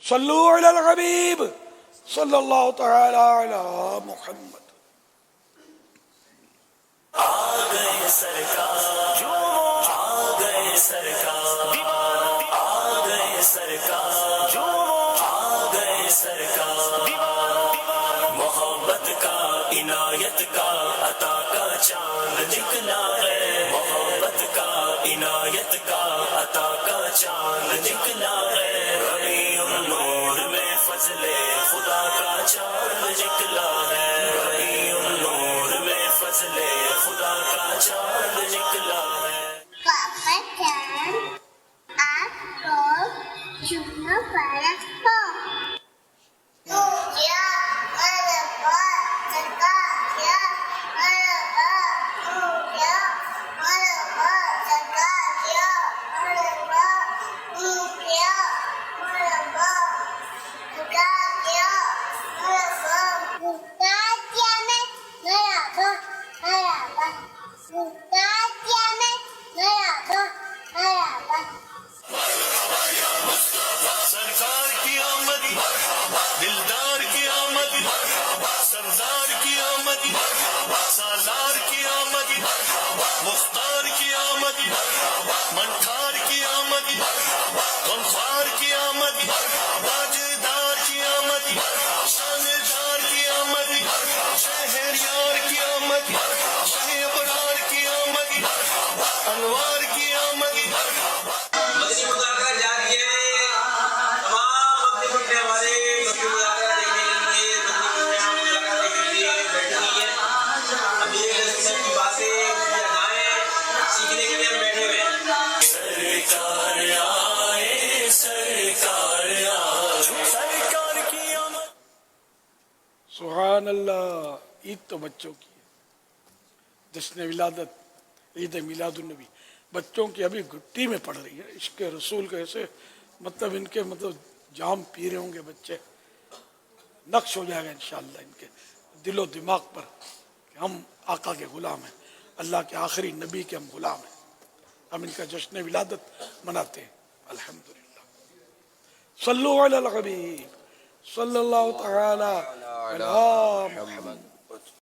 صلو علی الحبیب صلی اللہ تعالی علی محمد. آگئے سرکار آگئے سرکار آگئے سرکار آگئے سرکار محبت کا عنایت کا عطا کا چاند نکلا ہے محبت کا عنایت کا عطا کا چاند نکلا ہے ربیع النور میں فضل خدا کا چاند نکلا ہے ربیع النور میں فضل خدا کا چاند نکلا ہے. پاپا جان آپ کو چنو فرق ہو کیا مرحبا سرکار کیا مرحبا کیا مرحبا سرکار کیا مرحبا کیا مرحبا سرکار کیا مرحبا سرکار کیا میں مرحبا مرحبا سرکار کیا میں مرحبا مرحبا. سرکار کی آمد دلدار کی آمد سردار کی آمد سالار کی آمد مختار کی آمد منٹھار کی آمد غمخوار کی آمد تاجدار کی آمد شاندار کی آمد شہریار کی آمد شہ ابرار کی آمد انوار کی آمد. مدنی مذاکرہ جاری ہے. تمام مدنی منڈے ہمارے مدنی مذاکرہ دیکھنے کے لیے مدنی مذاکرہ دیکھنے کے لیے بیٹھی ہوئی ہیں. اب یہ قسم کی باتیں یا ادائیں سیکھنے کے لیے ہم بیٹھے ہوئے ہیں. سرکار آئے سرکار آئے سرکار کی آمد. سبحان اللہ. عید تو بچوں کی ہے، جشن ولادت عید میلاد النبی بچوں کی ابھی گھٹی میں پڑ رہی ہے. عشق رسول کا ایسے مطلب ان کے جام پی رہے ہوں گے بچے، نقش ہو جائے گا انشاءاللہ ان کے دل و دماغ پر کہ ہم آقا کے غلام ہیں، اللہ کے آخری نبی کے ہم غلام ہیں. ہم ان کا جشن ولادت مناتے ہیں الحمدللہ. صلو علی الحبیب صلی اللہ تعالی علی محمد.